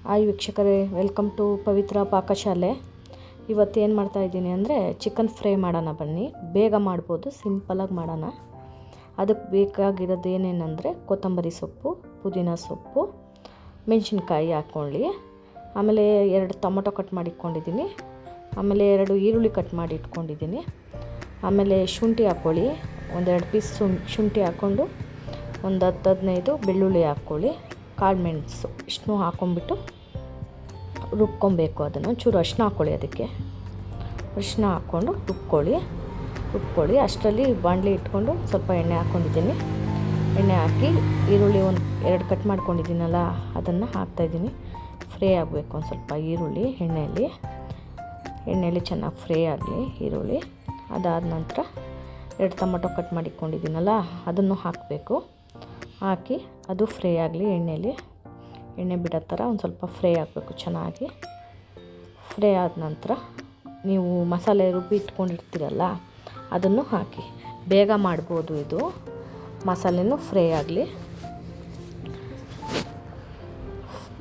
Hi ವೀಕ್ಷಕರೇ, welcome to ಪವಿತ್ರ ಪಾಕಶಾಲೆ. ಇವತ್ತು ಏನು ಮಾಡ್ತಾಯಿದ್ದೀನಿ ಅಂದರೆ ಚಿಕನ್ ಫ್ರೈ ಮಾಡೋಣ ಬನ್ನಿ. ಬೇಗ ಮಾಡ್ಬೋದು, ಸಿಂಪಲಾಗಿ ಮಾಡೋಣ. ಅದಕ್ಕೆ ಬೇಕಾಗಿರೋದು ಏನೇನೆಂದರೆ ಕೊತ್ತಂಬರಿ ಸೊಪ್ಪು, ಪುದೀನ ಸೊಪ್ಪು, ಮೆಣಸಿನ್ಕಾಯಿ ಹಾಕ್ಕೊಳ್ಳಿ. ಆಮೇಲೆ 2 ಟೊಮೊಟೊ ಕಟ್ ಮಾಡಿ ಇಟ್ಕೊಂಡಿದ್ದೀನಿ. ಆಮೇಲೆ 2 ಈರುಳ್ಳಿ ಕಟ್ ಮಾಡಿ ಇಟ್ಕೊಂಡಿದ್ದೀನಿ. ಆಮೇಲೆ ಶುಂಠಿ ಹಾಕ್ಕೊಳ್ಳಿ, 1-2 ಪೀಸ್ ಶುಂಠಿ ಹಾಕ್ಕೊಂಡು ಒಂದು 10-15 ಬೆಳ್ಳುಳ್ಳಿ ಹಾಕ್ಕೊಳ್ಳಿ. ಕಾಳು ಮೆಣಸು ಇಷ್ಟನ್ನು ಹಾಕ್ಕೊಂಬಿಟ್ಟು ರುಬ್ಕೊಬೇಕು. ಅದನ್ನು ಚೂರು ಅರಿಶಿನ ಹಾಕ್ಕೊಳ್ಳಿ, ಅದಕ್ಕೆ ಅರಿಶಿನ ಹಾಕ್ಕೊಂಡು ರುಬ್ಕೊಳ್ಳಿ. ಅಷ್ಟರಲ್ಲಿ ಬಾಣಲೆ ಇಟ್ಕೊಂಡು ಸ್ವಲ್ಪ ಎಣ್ಣೆ ಹಾಕ್ಕೊಂಡಿದ್ದೀನಿ. ಎಣ್ಣೆ ಹಾಕಿ ಈರುಳ್ಳಿ 2 ಕಟ್ ಮಾಡ್ಕೊಂಡಿದ್ದೀನಲ್ಲ ಅದನ್ನು ಹಾಕ್ತಾಯಿದ್ದೀನಿ. ಫ್ರೈ ಆಗಬೇಕು ಒಂದು ಸ್ವಲ್ಪ ಈರುಳ್ಳಿ ಎಣ್ಣೆಯಲ್ಲಿ ಚೆನ್ನಾಗಿ ಫ್ರೈ ಆಗಲಿ ಈರುಳ್ಳಿ. ಅದಾದ ನಂತರ 2 ಟೊಮೊಟೊ ಕಟ್ ಮಾಡಿಟ್ಕೊಂಡಿದ್ದೀನಲ್ಲ ಅದನ್ನು ಹಾಕಬೇಕು. ಹಾಕಿ ಅದು ಫ್ರೈ ಆಗಲಿ, ಎಣ್ಣೆ ಬಿಡೋ ಥರ ಒಂದು ಸ್ವಲ್ಪ ಫ್ರೈ ಆಗಬೇಕು. ಚೆನ್ನಾಗಿ ಫ್ರೈ ಆದ ನಂತರ ನೀವು ಮಸಾಲೆ ರುಬ್ಬಿ ಇಟ್ಕೊಂಡಿರ್ತೀರಲ್ಲ ಅದನ್ನು ಹಾಕಿ. ಬೇಗ ಮಾಡ್ಬೋದು ಇದು. ಮಸಾಲೆನೂ ಫ್ರೈ ಆಗಲಿ.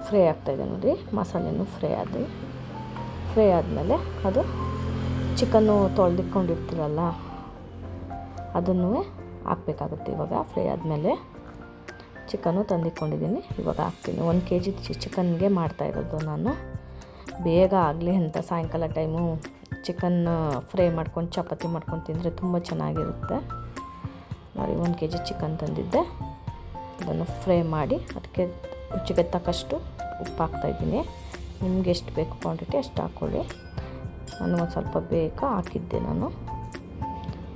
ಫ್ರೈ ಆಗ್ತಾಯಿದೆ ನೋಡಿ, ಮಸಾಲೆನೂ ಫ್ರೈ ಆದಮೇಲೆ ಅದು ಚಿಕನ್ನು ತೊಳೆದಿಟ್ಕೊಂಡಿರ್ತೀರಲ್ಲ ಅದನ್ನು ಹಾಕಬೇಕಾಗುತ್ತೆ. ಇವಾಗ ಫ್ರೈ ಆದಮೇಲೆ ಚಿಕನ್ನು ತಂದಿಟ್ಕೊಂಡಿದ್ದೀನಿ, ಇವಾಗ ಹಾಕ್ತೀನಿ. 1 kg ಚಿಕನ್ಗೆ ಮಾಡ್ತಾಯಿರೋದು ನಾನು. ಬೇಗ ಆಗಲಿ ಅಂತ ಸಾಯಂಕಾಲ ಟೈಮು ಚಿಕನ್ ಫ್ರೈ ಮಾಡ್ಕೊಂಡು ಚಪಾತಿ ಮಾಡ್ಕೊಂಡು ತಿಂದರೆ ತುಂಬ ಚೆನ್ನಾಗಿರುತ್ತೆ ನೋಡಿ. 1 kg ಚಿಕನ್ ತಂದಿದ್ದೆ, ಅದನ್ನು ಫ್ರೈ ಮಾಡಿ ಅದಕ್ಕೆ ರುಚಿಗೆ ತಕ್ಕಷ್ಟು ಉಪ್ಪು ಹಾಕ್ತಾಯಿದ್ದೀನಿ. ನಿಮ್ಗೆ ಎಷ್ಟು ಬೇಕು ಕ್ವಾಂಟಿಟಿ ಅಷ್ಟು ಹಾಕ್ಕೊಳ್ಳಿ. ನಾನು ಒಂದು ಸ್ವಲ್ಪ ಬೇಕು ಹಾಕಿದ್ದೆ. ನಾನು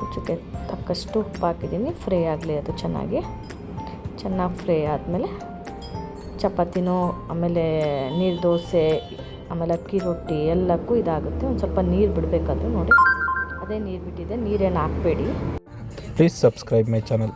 ರುಚಿಗೆ ತಕ್ಕಷ್ಟು ಉಪ್ಪು ಹಾಕಿದ್ದೀನಿ. ಫ್ರೈ ಆಗಲಿ, ಅದು ಚೆನ್ನಾಗಿ ಫ್ರೈ ಆದಮೇಲೆ ಚಪಾತಿನೋ ಆಮೇಲೆ ನೀರು ದೋಸೆ ಆಮೇಲೆ ಅಕ್ಕಿ ರೊಟ್ಟಿ ಎಲ್ಲಕ್ಕೂ ಇದಾಗುತ್ತೆ. ಒಂದು ಸ್ವಲ್ಪ ನೀರು ಬಿಡಬೇಕಾದ್ರೆ ನೋಡಿ, ಅದೇ ನೀರು ಬಿಟ್ಟಿದೆ, ನೀರೇನು ಹಾಕಬೇಡಿ. Please subscribe my channel.